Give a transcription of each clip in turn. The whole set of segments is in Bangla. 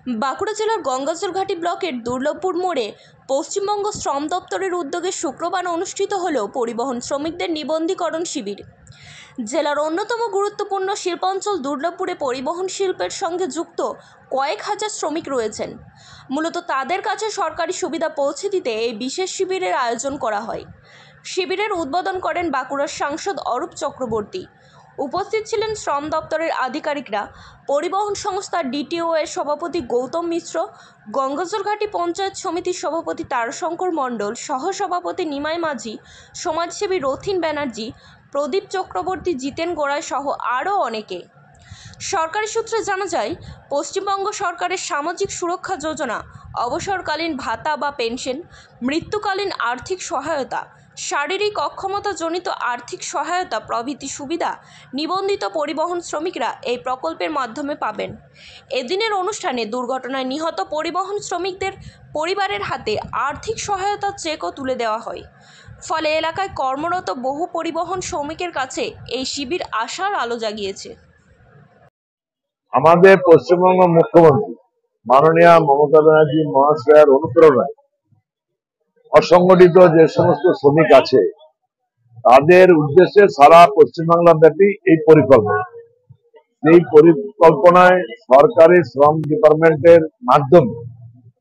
বাঁকুড়া জেলার গঙ্গাজলঘাটি ব্লকের দুর্লভপুর মোড়ে পশ্চিমবঙ্গ শ্রম দপ্তরের উদ্যোগে শুক্রবার অনুষ্ঠিত হলো পরিবহন শ্রমিকদের নিবন্ধীকরণ শিবির। জেলার অন্যতম গুরুত্বপূর্ণ শিল্পাঞ্চল দুর্লভপুরে পরিবহন শিল্পের সঙ্গে যুক্ত কয়েক হাজার শ্রমিক রয়েছেন। মূলত তাদের কাছে সরকারি সুবিধা পৌঁছে দিতে এই বিশেষ শিবিরের আয়োজন করা হয়। শিবিরের উদ্বোধন করেন বাঁকুড়ার সাংসদ অরূপ চক্রবর্তী। উপস্থিত ছিলেন শ্রম দপ্তরের আধিকারিকরা, পরিবহন সংস্থার ডিটিও এর সভাপতি গৌতম মিশ্র, গঙ্গাজলঘাটি পঞ্চায়েত সমিতির সভাপতি তারাশঙ্কর মণ্ডল, সহসভাপতি নিমাই মাঝি, সমাজসেবী রথিন ব্যানার্জি, প্রদীপ চক্রবর্তী, জিতেন গোড়াই সহ আরও অনেকে। সরকারি সূত্রে জানা যায়, পশ্চিমবঙ্গ সরকারের সামাজিক সুরক্ষা যোজনা, অবসরকালীন ভাতা বা পেনশন, মৃত্যুকালীন আর্থিক সহায়তা, শারীরিক অক্ষমতাজনিত আর্থিক সহায়তা প্রভৃতি সুবিধা নিবন্ধিত পরিবহন শ্রমিকরা এই প্রকল্পের মাধ্যমে পাবেন। এদিনের অনুষ্ঠানে দুর্ঘটনায় নিহত পরিবহন শ্রমিকদের পরিবারের হাতে আর্থিক সহায়তা চেকও তুলে দেওয়া হয়। ফলে এলাকায় কর্মরত বহু পরিবহন শ্রমিকের কাছে এই শিবির আশার আলো জাগিয়েছে। আমাদের পশ্চিমবঙ্গ মুখ্যমন্ত্রী মাননীয় মমতা ব্যানার্জি মহাশয়ের অনুপ্রেরণায় অসংগঠিত যে সমস্ত শ্রমিক আছে তাদের উদ্দেশ্যে সারা পশ্চিমবাংলা ব্যাপী এই পরিকল্পনা। এই পরিকল্পনায় সরকারি শ্রম ডিপার্টমেন্টের মাধ্যমে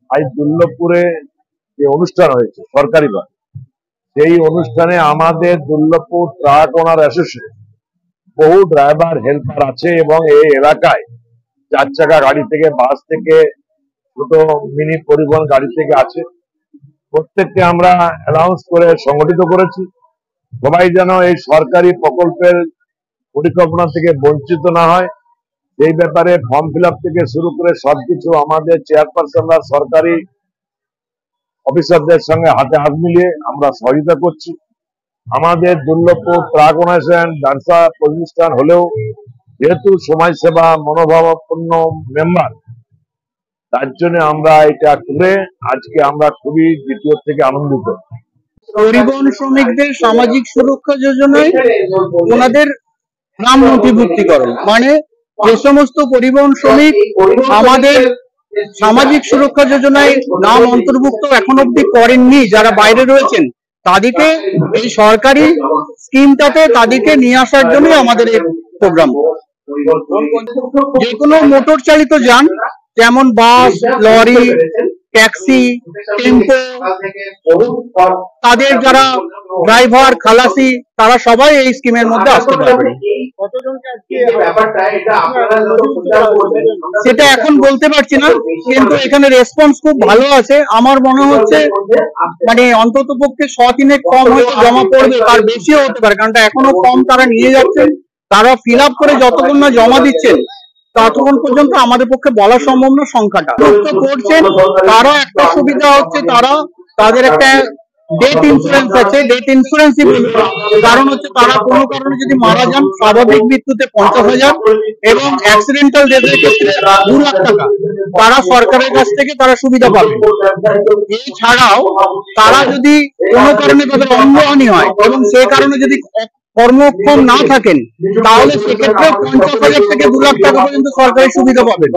আজ দুর্লভপুরে যে অনুষ্ঠান হয়েছে সরকারিভাবে, সেই অনুষ্ঠানে আমাদের দুর্লভপুর ট্রাক ওনার অ্যাসোসিয়েশন বহু ড্রাইভার হেল্পার আছে এবং এই এলাকায় 4 চাকা গাড়ি থেকে, বাস থেকে, ছোট মিনি পরিবহন গাড়ি থেকে আছে। প্রত্যেককে আমরা অ্যানাউন্স করে সংগঠিত করেছি, সবাই যেন এই সরকারি প্রকল্পের পরিকল্পনা থেকে বঞ্চিত না হয়। এই ব্যাপারে ফর্ম ফিল আপ থেকে শুরু করে সবকিছু আমাদের চেয়ারপারসনরা সরকারি অফিসারদের সঙ্গে হাতে হাত মিলিয়ে আমরা সহযোগিতা করছি। আমাদের দুর্লভপুর ট্রাক অর্গানাইজেশন ব্যবসা প্রতিষ্ঠান হলেও যেহেতু সমাজসেবা মনোভাবাপন্ন মেম্বার, তার জন্য আমরা এটা করে আজকে আমরা খুবই দ্বিতীয় থেকে আনন্দিত। পরিবহন শ্রমিকদের সামাজিক সুরক্ষা যোজনায় ওনাদের নাম নথিভুক্তিকরণ, মানে যে সমস্ত পরিবহন শ্রমিক আমাদের সামাজিক সুরক্ষা যোজনায় নাম অন্তর্ভুক্ত এখন অব্দি করেননি, যারা বাইরে রয়েছেন, তাদেরকে এই সরকারি স্কিমটাতে তাদেরকে নিয়ে আসার জন্য আমাদের এই প্রোগ্রাম। যে কোনো মোটর চালিত যান যেমন বাস, লরি, ট্যাক্সি, টেম্পো, তাদের যারা ড্রাইভার, খালাসি, তারা সবাই এই স্কিমের মধ্যে আসতে পারবে। সেটা এখন বলতে পারছি না, কিন্তু এখানে রেসপন্স খুব ভালো আছে। আমার মনে হচ্ছে মানে অন্তত পক্ষে 100-3 কম হয়তো জমা পড়বে, তার বেশিও হতে পারে, কারণ এখনো কম তারা নিয়ে যাচ্ছেন। তারা ফিল আপ করে যতক্ষণ না জমা দিচ্ছেন ততক্ষণ পর্যন্ত আমাদের পক্ষে বলা সম্ভব না সংখ্যাটা করছেন। তারা একটা সুবিধা হচ্ছে, তাদের একটা ডেথ ইন্স্যুরেন্স আছে। ডেথ ইন্স্যুরেন্সই কারণ হচ্ছে তারা কোনো কারণে যদি মারা যান, স্বাভাবিক মৃত্যুতে 50,000 এবং অ্যাক্সিডেন্টাল ডেথের ক্ষেত্রে 2 লাখ টাকা তারা সরকারের কাছ থেকে তারা সুবিধা পাবে। এছাড়াও তারা যদি কোনো কারণে তাদের অঙ্গহানি হয় এবং সে কারণে যদি কর্মক্ষম না থাকেন, তাহলে সেক্ষেত্রে 50,000 থেকে 2 লাখ টাকা পর্যন্ত সরকারি সুবিধা পাবেন।